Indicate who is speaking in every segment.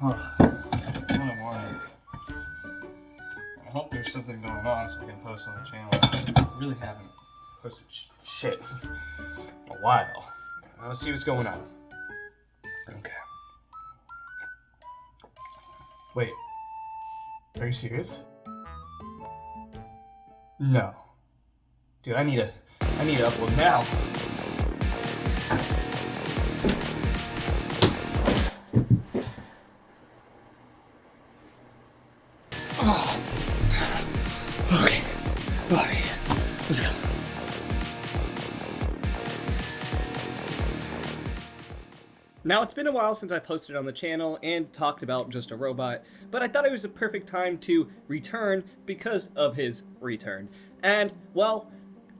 Speaker 1: In the morning. I hope there's something going on so I can post on the channel. I really haven't posted shit in a while. Let's see what's going on. Okay. Wait. Are you serious? No. Dude, I need to upload now. Oh. Okay. Alright. Let's go. Now, it's been a while since I posted on the channel and talked about Just a Robot, but I thought it was a perfect time to return because of his return. And, well,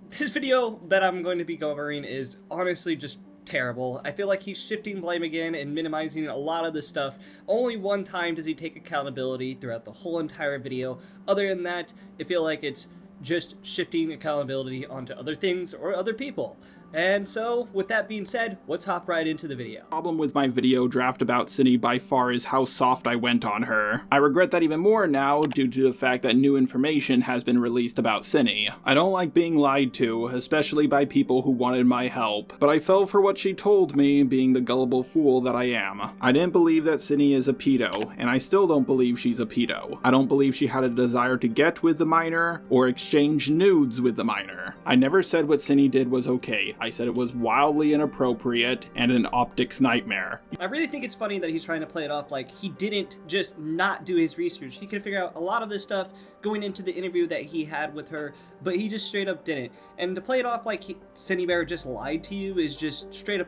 Speaker 1: this video that I'm going to be covering is honestly just terrible. I feel like he's shifting blame again and minimizing a lot of this stuff. Only one time does he take accountability throughout the whole entire video. Other than that, I feel like it's just shifting accountability onto other things or other people. And so, with that being said, let's hop right into the video.
Speaker 2: Problem with my video draft about Synni by far is how soft I went on her. I regret that even more now due to the fact that new information has been released about Synni. I don't like being lied to, especially by people who wanted my help, but I fell for what she told me, being the gullible fool that I am. I didn't believe that Synni is a pedo, and I still don't believe she's a pedo. I don't believe she had a desire to get with the minor or exchange nudes with the minor. I never said what Synni did was okay. I said it was wildly inappropriate and an optics nightmare.
Speaker 1: I really think it's funny that he's trying to play it off like he didn't just not do his research. He could figure out a lot of this stuff going into the interview that he had with her, but he just straight up didn't. And to play it off like Synni Bear just lied to you is just straight up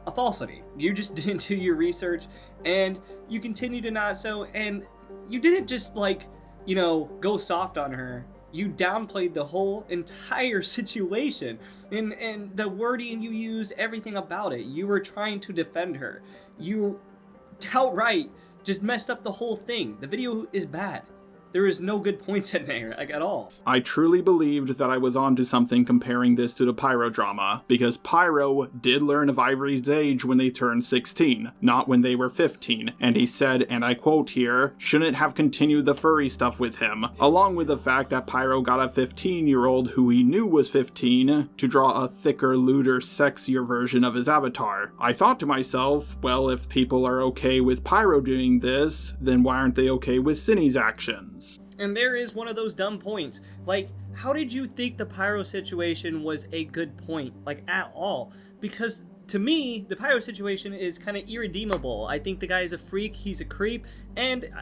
Speaker 1: a falsity. You just didn't do your research, and you continue to not so, and you didn't just like, you know, go soft on her. You downplayed the whole entire situation, and the wording you use, everything about it. You were trying to defend her. You outright just messed up the whole thing. The video is bad. There is no good points in there, like, at all.
Speaker 2: I truly believed that I was onto something comparing this to the Pyro drama, because Pyro did learn of Ivory's age when they turned 16, not when they were 15, and he said, and I quote here, shouldn't have continued the furry stuff with him, along with the fact that Pyro got a 15-year-old who he knew was 15 to draw a thicker, lewder, sexier version of his avatar. I thought to myself, well, if people are okay with Pyro doing this, then why aren't they okay with Synni's actions?
Speaker 1: And there is one of those dumb points. Like, how did you think the Pyro situation was a good point? Like, at all? Because, to me, the Pyro situation is kind of irredeemable. I think the guy is a freak, he's a creep, and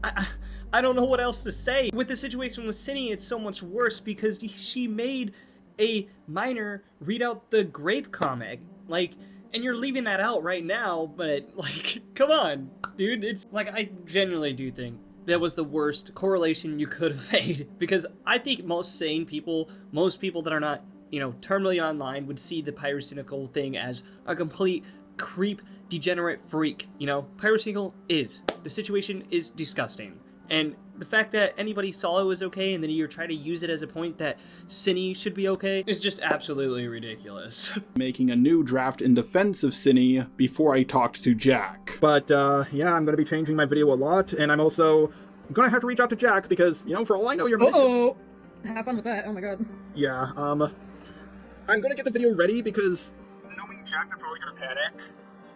Speaker 1: I don't know what else to say. With the situation with Synni, it's so much worse because she made a minor read out the Grape comic. Like, and you're leaving that out right now, but, like, come on, dude. It's, like, I genuinely do think that was the worst correlation you could have made, because I think most sane people, most people that are not, you know, terminally online would see the pyrocynical thing as a complete creep, degenerate freak, you know? Pyrocynical is. The situation is disgusting. And the fact that anybody saw it was okay and then you're trying to use it as a point that Synni should be okay is just absolutely ridiculous.
Speaker 2: Making a new draft in defense of Synni before I talked to Jack. But yeah, I'm going to be changing my video a lot, and I'm also going to have to reach out to Jack because, you know, for all I know, you're going
Speaker 3: to... Have fun with that, oh my god.
Speaker 2: Yeah, I'm going to get the video ready because knowing Jack, they're probably going to panic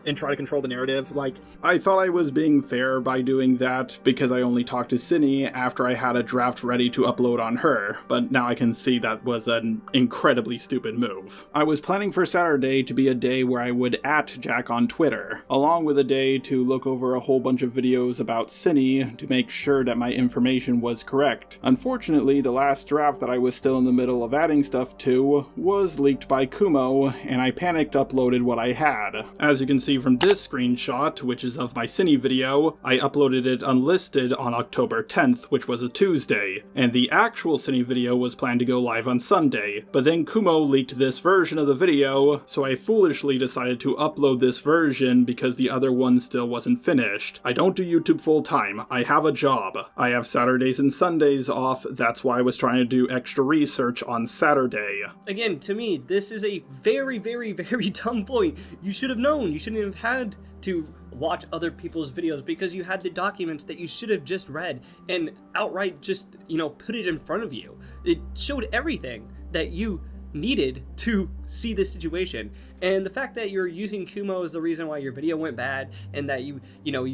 Speaker 2: and try to control the narrative. Like, I thought I was being fair by doing that because I only talked to Synni after I had a draft ready to upload on her, but now I can see that was an incredibly stupid move. I was planning for Saturday to be a day where I would @ Jack on Twitter, along with a day to look over a whole bunch of videos about Synni to make sure that my information was correct. Unfortunately, the last draft that I was still in the middle of adding stuff to was leaked by Kumo, and I panicked uploaded what I had. As you can see from this screenshot, which is of my Synni video, I uploaded it unlisted on October 10th, which was a Tuesday, and the actual Synni video was planned to go live on Sunday, but then Kumo leaked this version of the video, so I foolishly decided to upload this version because the other one still wasn't finished. I don't do YouTube full time, I have a job. I have Saturdays and Sundays off, that's why I was trying to do extra research on Saturday.
Speaker 1: Again, to me, this is a very, very, very dumb point. You should have known. You shouldn't have had to watch other people's videos because you had the documents that you should have just read and outright just, put it in front of you. It showed everything that you needed to see this situation. And the fact that you're using Kumo as the reason why your video went bad, and that you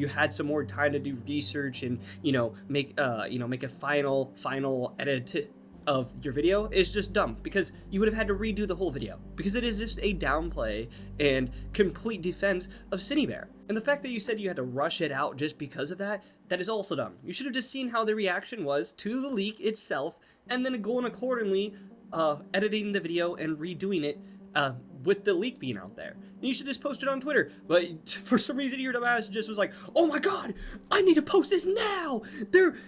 Speaker 1: had some more time to do research and make a final edit of your video is just dumb, because you would have had to redo the whole video, because it is just a downplay and complete defense of Synni Bear. And the fact that you said you had to rush it out just because of that is also dumb. You should have just seen how the reaction was to the leak itself, and then going accordingly, editing the video and redoing it with the leak being out there. And you should just post it on Twitter. But for some reason, your dumbass just was like, "Oh my god, I need to post this now!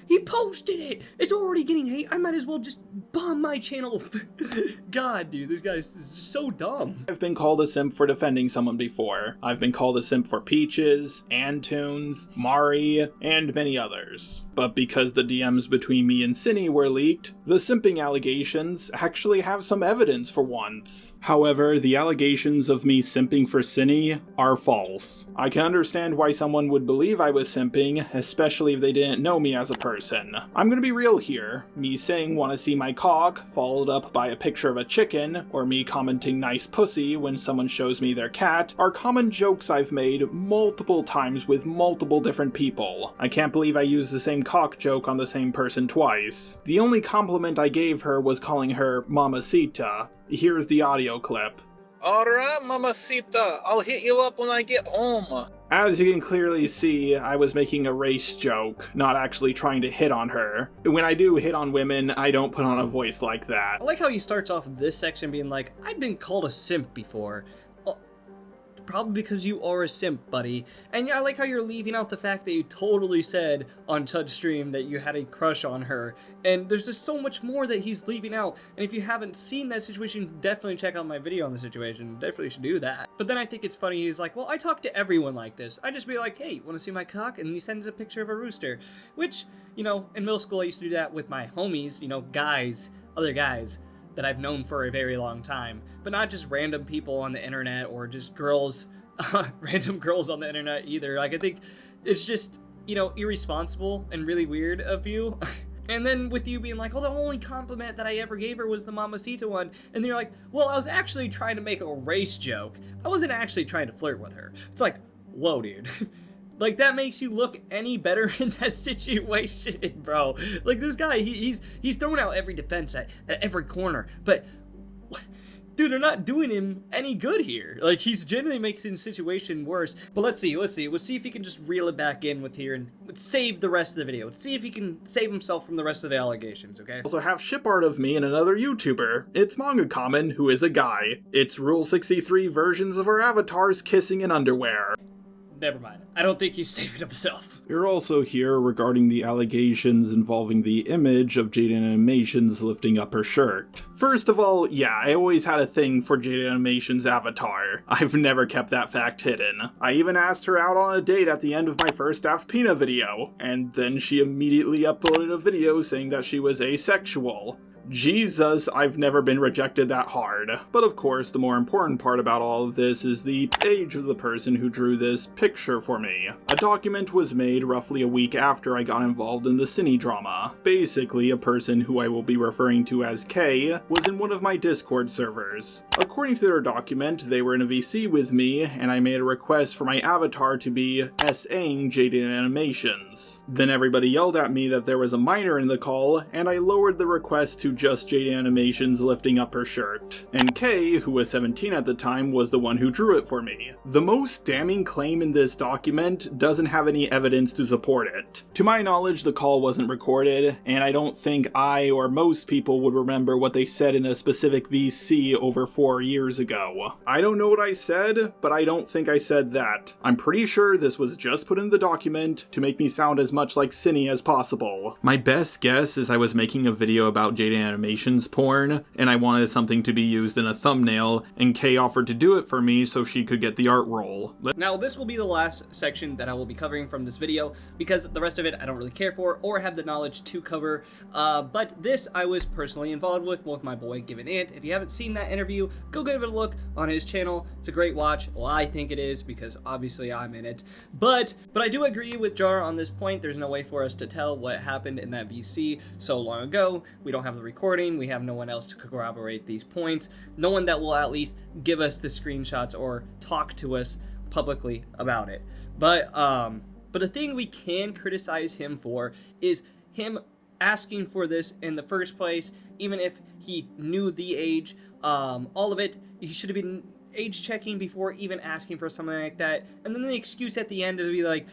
Speaker 1: He posted it! It's already getting hate. I might as well just bomb my channel." God, dude, this guy's just so dumb.
Speaker 2: I've been called a simp for defending someone before. I've been called a simp for Peaches, Antunes, Mari, and many others. But because the DMs between me and Synni were leaked, the simping allegations actually have some evidence for once. However, the allegations of me simping for Synni are false. I can understand why someone would believe I was simping, especially if they didn't know me as a person. I'm gonna be real here. Me saying wanna see my cock, followed up by a picture of a chicken, or me commenting nice pussy when someone shows me their cat, are common jokes I've made multiple times with multiple different people. I can't believe I used the same cock joke on the same person twice. The only compliment I gave her was calling her Mamacita. Here's the audio clip.
Speaker 4: Alright, Mamacita, I'll hit you up when I get home.
Speaker 2: As you can clearly see, I was making a race joke, not actually trying to hit on her. When I do hit on women, I don't put on a voice like that.
Speaker 1: I like how he starts off this section being like, "I've been called a simp before." Probably because you are a simp, buddy. And yeah, I like how you're leaving out the fact that you totally said on Chud's stream that you had a crush on her. And there's just so much more that he's leaving out. And if you haven't seen that situation, definitely check out my video on the situation. Definitely should do that. But then I think it's funny, he's like, "Well, I talk to everyone like this. I just be like, hey, wanna see my cock?" And he sends a picture of a rooster. Which, in middle school I used to do that with my homies, guys, other guys that I've known for a very long time, but not just random people on the internet or just girls, random girls on the internet either. Like, I think it's just, irresponsible and really weird of you. And then with you being like, "Oh, the only compliment that I ever gave her was the Mamacita one," and then you're like, "Well, I was actually trying to make a race joke. I wasn't actually trying to flirt with her." It's like, whoa, dude. Like, that makes you look any better in that situation, bro. Like, this guy, he's throwing out every defense at every corner, but dude, they're not doing him any good here. Like, he's generally making the situation worse. But let's see if he can just reel it back in with here and save the rest of the video. Let's see if he can save himself from the rest of the allegations, okay?
Speaker 2: Also have ship art of me and another YouTuber. It's Manga Common, who is a guy. It's Rule 63 versions of our avatars kissing in underwear.
Speaker 1: Never mind. I don't think he's saving himself.
Speaker 2: You're also here regarding the allegations involving the image of Jaiden Animations lifting up her shirt. First of all, yeah, I always had a thing for Jaiden Animations' avatar. I've never kept that fact hidden. I even asked her out on a date at the end of my first Daft Pina video, and then she immediately uploaded a video saying that she was asexual. Jesus, I've never been rejected that hard. But of course, the more important part about all of this is the age of the person who drew this picture for me. A document was made roughly a week after I got involved in the Synni drama. Basically, a person who I will be referring to as K was in one of my Discord servers. According to their document, they were in a VC with me, and I made a request for my avatar to be S.A.ing Jaiden Animations. Then everybody yelled at me that there was a minor in the call, and I lowered the request to just Jaiden Animations lifting up her shirt. And Kay, who was 17 at the time, was the one who drew it for me. The most damning claim in this document doesn't have any evidence to support it. To my knowledge, the call wasn't recorded, and I don't think I or most people would remember what they said in a specific VC over 4 years ago. I don't know what I said, but I don't think I said that. I'm pretty sure this was just put in the document to make me sound as much like Synni as possible. My best guess is I was making a video about Jaiden animations porn, and I wanted something to be used in a thumbnail, and Kay offered to do it for me so she could get the art role.
Speaker 1: Now, this will be the last section that I will be covering from this video, because the rest of it I don't really care for or have the knowledge to cover, but this I was personally involved with my boy Jaiden Art. If you haven't seen that interview, go give it a look on his channel. It's a great watch. Well, I think it is, because obviously I'm in it. But I do agree with Jar on this point. There's no way for us to tell what happened in that VC so long ago. We don't have the recording. We have no one else to corroborate these points. No one that will at least give us the screenshots or talk to us publicly about it. But the thing we can criticize him for is him asking for this in the first place, even if he knew the age. All of it, he should have been age checking before even asking for something like that. And then the excuse at the end to be like,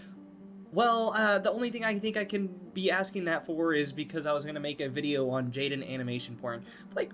Speaker 1: well, the only thing I think I can be asking that for is because I was going to make a video on Jaiden animation porn. Like,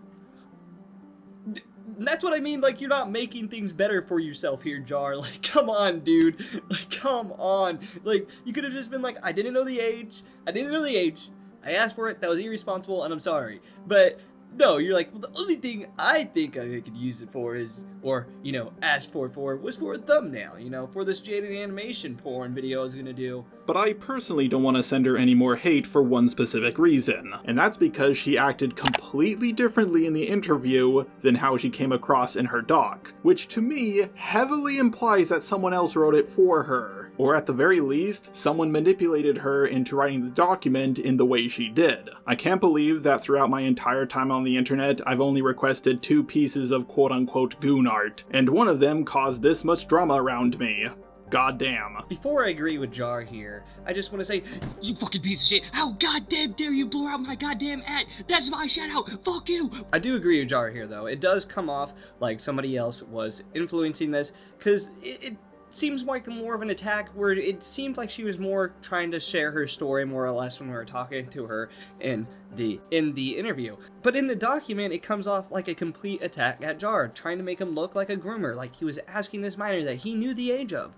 Speaker 1: that's what I mean. Like, you're not making things better for yourself here, Jar. Like, come on, dude. Like, come on. Like, you could have just been like, I didn't know the age. I asked for it. That was irresponsible, and I'm sorry. But no, you're like, well, the only thing I think I could use it for is, or, you know, asked for was for a thumbnail, you know, for this Jaiden animation porn video I was gonna do.
Speaker 2: But I personally don't want to send her any more hate for one specific reason, and that's because she acted completely differently in the interview than how she came across in her doc, which to me heavily implies that someone else wrote it for her, or at the very least, someone manipulated her into writing the document in the way she did. I can't believe that throughout my entire time on the internet, I've only requested 2 pieces of quote-unquote goon art, and one of them caused this much drama around me. Goddamn.
Speaker 1: Before I agree with Jar here, I just want to say, you fucking piece of shit, how goddamn dare you blow out my goddamn ad? That's my shout out, fuck you! I do agree with Jar here though. It does come off like somebody else was influencing this, because it seems like more of an attack where it seemed like she was more trying to share her story more or less when we were talking to her in the interview. But in the document, it comes off like a complete attack at Jar, trying to make him look like a groomer, like he was asking this minor that he knew the age of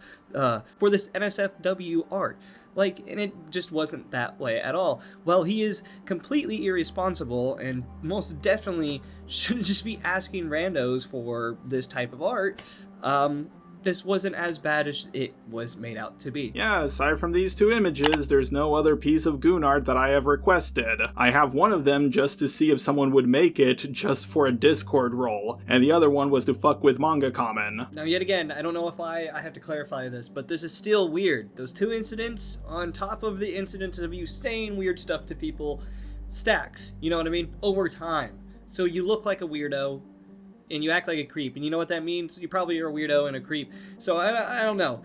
Speaker 1: for this NSFW art. Like, and it just wasn't that way at all. Well, he is completely irresponsible and most definitely shouldn't just be asking randos for this type of art. This wasn't as bad as it was made out to be.
Speaker 2: Yeah, aside from these 2 images, there's no other piece of goon art that I have requested. I have one of them just to see if someone would make it just for a Discord role, and the other one was to fuck with Manga Common.
Speaker 1: Now yet again, I don't know if I have to clarify this, but this is still weird. Those 2 incidents on top of the incidents of you saying weird stuff to people stacks, you know what I mean, over time. So you look like a weirdo, and you act like a creep, and you know what that means? You probably are a weirdo and a creep. So I don't know.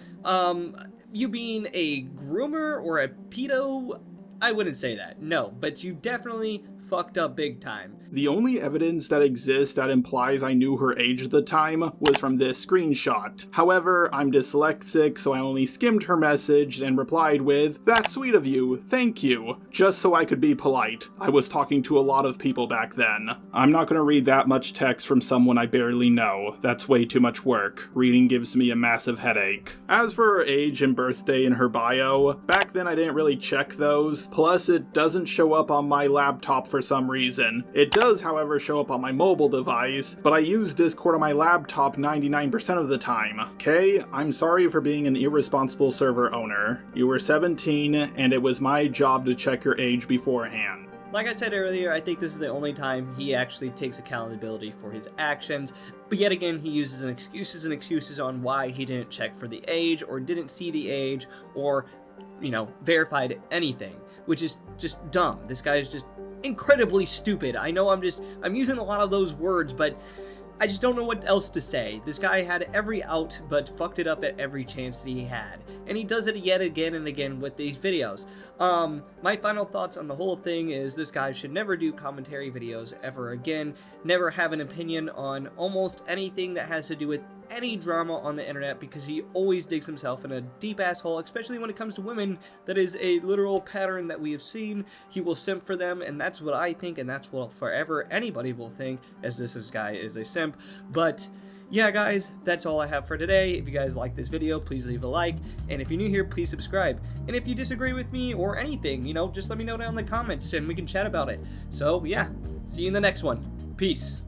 Speaker 1: You being a groomer or a pedo, I wouldn't say that, no, but you definitely fucked up big time.
Speaker 2: The only evidence that exists that implies I knew her age at the time was from this screenshot. However, I'm dyslexic, so I only skimmed her message and replied with, "That's sweet of you, thank you," just so I could be polite. I was talking to a lot of people back then. I'm not gonna read that much text from someone I barely know. That's way too much work. Reading gives me a massive headache. As for her age and birthday in her bio, back then I didn't really check those, plus it doesn't show up on my laptop for some reason. It does, however, show up on my mobile device, but I use Discord on my laptop 99% of the time. Okay, I'm sorry for being an irresponsible server owner. You were 17, and it was my job to check your age beforehand.
Speaker 1: Like I said earlier, I think this is the only time he actually takes accountability for his actions, but yet again he uses excuses on why he didn't check for the age, or didn't see the age, or, you know, verified anything, which is just dumb. This guy is just incredibly stupid. I know I'm using a lot of those words, but I just don't know what else to say. This guy had every out, but fucked it up at every chance that he had. And he does it yet again and again with these videos. My final thoughts on the whole thing is this guy should never do commentary videos ever again. Never have an opinion on almost anything that has to do with any drama on the internet, because he always digs himself in a deep asshole, especially when it comes to women. That is a literal pattern that we have seen. He will simp for them, and that's what I think, and that's what forever anybody will think, as this guy is a simp. But yeah, guys, that's all I have for today. If you guys like this video, please leave a like. And if you're new here, please subscribe. And if you disagree with me or anything, you know, just let me know down in the comments and we can chat about it. So, yeah, see you in the next one. Peace.